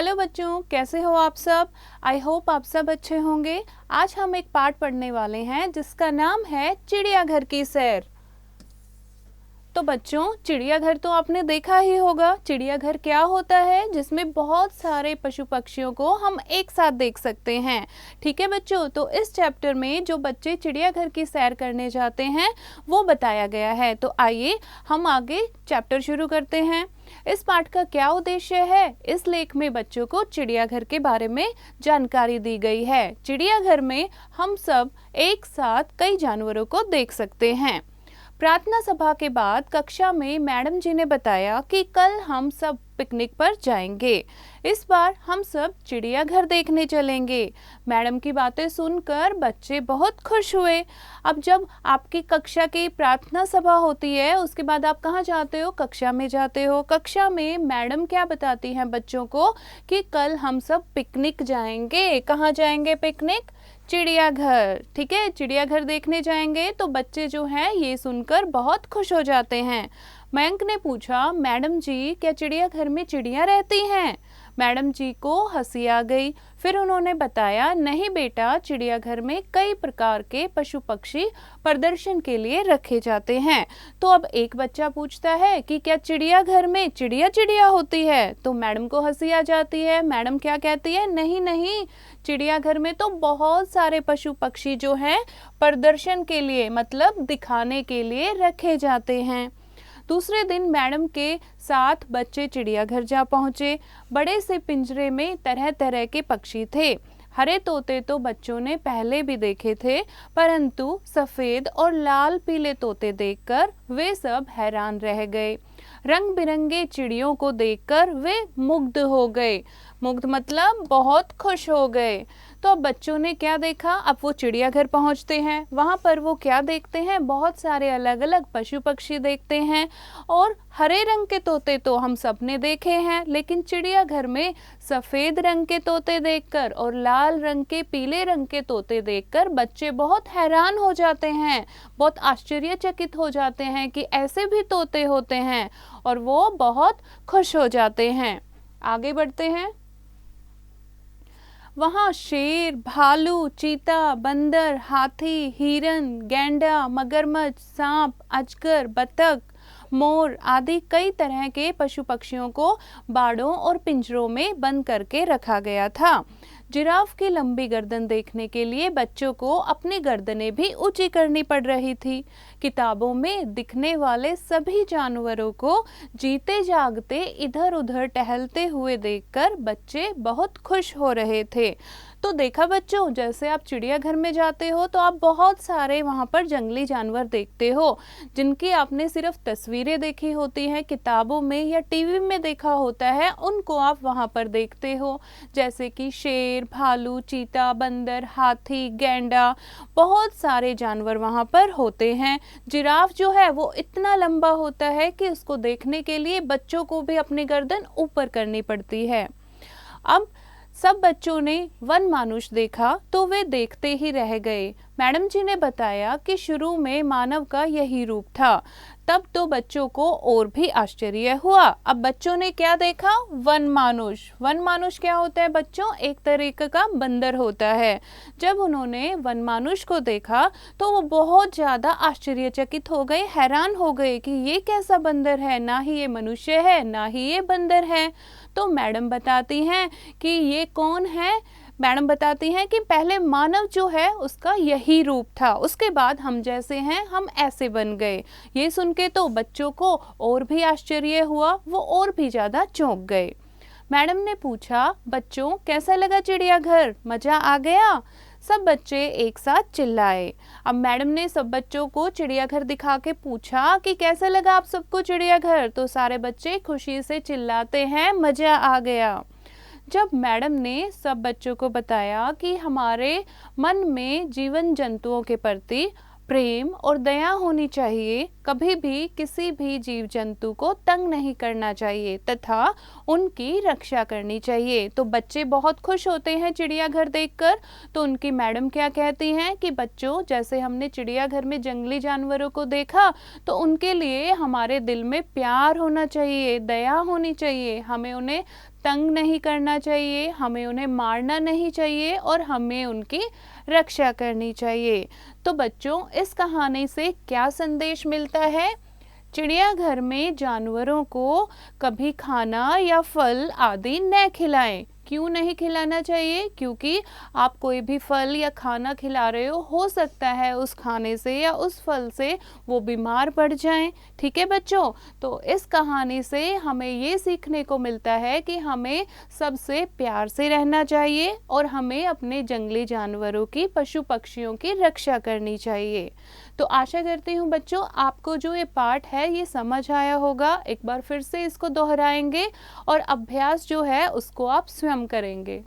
Hello बच्चों, कैसे हो आप सब। आई होप आप सब अच्छे होंगे। आज हम एक पाठ पढ़ने वाले हैं जिसका नाम है चिड़ियाघर की सैर। तो बच्चों, चिड़ियाघर तो आपने देखा ही होगा। चिड़ियाघर क्या होता है? जिसमें बहुत सारे पशु पक्षियों को हम एक साथ देख सकते हैं। ठीक है बच्चों, तो इस चैप्टर में जो बच्चे चिड़ियाघर की सैर करने जाते हैं वो बताया गया है। तो आइए हम आगे चैप्टर शुरू करते हैं। इस पाठ का क्या उद्देश्य है? इस लेख में बच्चों को चिड़ियाघर के बारे में जानकारी दी गई है। चिड़ियाघर में हम सब एक साथ कई जानवरों को देख सकते हैं। प्रार्थना सभा के बाद कक्षा में मैडम जी ने बताया कि कल हम सब पिकनिक पर जाएंगे। इस बार हम सब चिड़ियाघर देखने चलेंगे। मैडम की बातें सुनकर बच्चे बहुत खुश हुए। अब जब आपकी कक्षा की प्रार्थना सभा होती है उसके बाद आप कहाँ जाते हो? कक्षा में जाते हो। कक्षा में मैडम क्या बताती हैं बच्चों को कि कल हम सब पिकनिक जाएंगे। कहाँ जाएंगे पिकनिक? चिड़ियाघर। ठीक है, चिड़ियाघर देखने जाएंगे। तो बच्चे जो हैं ये सुनकर बहुत खुश हो जाते हैं। मयंक ने पूछा, मैडम जी क्या चिड़ियाघर में चिड़ियाँ रहती हैं? मैडम जी को हंसी आ गई। फिर उन्होंने बताया, नहीं बेटा, चिड़ियाघर में कई प्रकार के पशु पक्षी प्रदर्शन के लिए रखे जाते हैं। तो अब एक बच्चा पूछता है कि क्या चिड़ियाघर में चिड़िया होती है? तो मैडम को हंसी आ जाती है। मैडम क्या कहती है, नहीं नहीं, चिड़ियाघर में तो बहुत सारे पशु पक्षी जो हैं प्रदर्शन के लिए मतलब दिखाने के लिए रखे जाते हैं। दूसरे दिन मैडम के साथ बच्चे चिड़ियाघर जा पहुंचे। बड़े से पिंजरे में तरह तरह के पक्षी थे। हरे तोते तो बच्चों ने पहले भी देखे थे, परंतु सफ़ेद और लाल पीले तोते देखकर वे सब हैरान रह गए। रंग बिरंगे चिड़ियों को देखकर वे मुग्ध हो गए। मुग्ध मतलब बहुत खुश हो गए। तो अब बच्चों ने क्या देखा? अब वो चिड़ियाघर पहुंचते हैं। वहां पर वो क्या देखते हैं? बहुत सारे अलग अलग पशु पक्षी देखते हैं। और हरे रंग के तोते तो हम सब ने देखे हैं, लेकिन चिड़ियाघर में सफ़ेद रंग के तोते देखकर और लाल रंग के पीले रंग के तोते देखकर बच्चे बहुत हैरान हो जाते हैं, बहुत आश्चर्यचकित हो जाते हैं कि ऐसे भी तोते होते हैं, और वो बहुत खुश हो जाते हैं। आगे बढ़ते हैं। वहाँ शेर, भालू, चीता, बंदर, हाथी, हिरन, गैंडा, मगरमच्छ, सांप, अजगर, बतख, मोर आदि कई तरह के पशु पक्षियों को बाड़ों और पिंजरों में बंद करके रखा गया था। जिराफ की लंबी गर्दन देखने के लिए बच्चों को अपनी गर्दनें भी ऊंची करनी पड़ रही थी। किताबों में दिखने वाले सभी जानवरों को जीते जागते इधर उधर टहलते हुए देखकर बच्चे बहुत खुश हो रहे थे। तो देखा बच्चों, जैसे आप चिड़ियाघर में जाते हो तो आप बहुत सारे वहाँ पर जंगली जानवर देखते हो जिनकी आपने सिर्फ तस्वीरें देखी होती हैं, किताबों में या टीवी में देखा होता है, उनको आप वहाँ पर देखते हो। जैसे कि शेर, भालू, चीता, बंदर, हाथी, गैंडा, बहुत सारे जानवर वहाँ पर होते हैं। जिराफ जो है वो इतना लंबा होता है कि उसको देखने के लिए बच्चों को भी अपनी गर्दन ऊपर करनी पड़ती है। अब सब बच्चों ने वन मानुष देखा तो वे देखते ही रह गए। मैडम जी ने बताया कि शुरू में मानव का यही रूप था। तब तो बच्चों को और भी आश्चर्य हुआ। अब बच्चों ने क्या देखा? वन मानुष। वन मानुष क्या होता है बच्चों? एक तरीके का बंदर होता है। जब उन्होंने वन मानुष को देखा तो वो बहुत ज़्यादा आश्चर्यचकित हो गए, हैरान हो गए कि ये कैसा बंदर है, ना ही ये मनुष्य है ना ही ये बंदर है। तो मैडम बताती हैं कि ये कौन है। मैडम बताती हैं कि पहले मानव जो है उसका यही रूप था, उसके बाद हम जैसे हैं हम ऐसे बन गए। ये सुन के तो बच्चों को और भी आश्चर्य हुआ, वो और भी ज़्यादा चौंक गए। मैडम ने पूछा, बच्चों कैसा लगा चिड़ियाघर? मज़ा आ गया? सब बच्चे एक साथ चिल्लाए। अब मैडम ने सब बच्चों को चिड़ियाघर दिखा के पूछा कि कैसा लगा आप सबको चिड़ियाघर? तो सारे बच्चे खुशी से चिल्लाते हैं, मज़ा आ गया। जब मैडम ने सब बच्चों को बताया कि हमारे मन में जीवन जंतुओं के प्रति प्रेम और दया होनी चाहिए, कभी भी किसी भी जीव जंतु को तंग नहीं करना चाहिए तथा उनकी रक्षा करनी चाहिए। तो बच्चे बहुत खुश होते हैं चिड़ियाघर देखकर। तो उनकी मैडम क्या कहती हैं कि बच्चों, जैसे हमने चिड़ियाघर में जंगली जानवरों को देखा तो उनके लिए हमारे दिल में प्यार होना चाहिए, दया होनी चाहिए, हमें उन्हें तंग नहीं करना चाहिए, हमें उन्हें मारना नहीं चाहिए और हमें उनकी रक्षा करनी चाहिए। तो बच्चों, इस कहानी से क्या संदेश मिलता है? चिड़ियाघर में जानवरों को कभी खाना या फल आदि न खिलाएं। क्यों नहीं खिलाना चाहिए? क्योंकि आप कोई भी फल या खाना खिला रहे हो सकता है उस खाने से या उस फल से वो बीमार पड़ जाएं। ठीक है बच्चों, तो इस कहानी से हमें ये सीखने को मिलता है कि हमें सबसे प्यार से रहना चाहिए और हमें अपने जंगली जानवरों की, पशु पक्षियों की रक्षा करनी चाहिए। तो आशा करती हूँ बच्चों, आपको जो ये पाठ है ये समझ आया होगा। एक बार फिर से इसको दोहराएंगे और अभ्यास जो है उसको आप स्वयं करेंगे।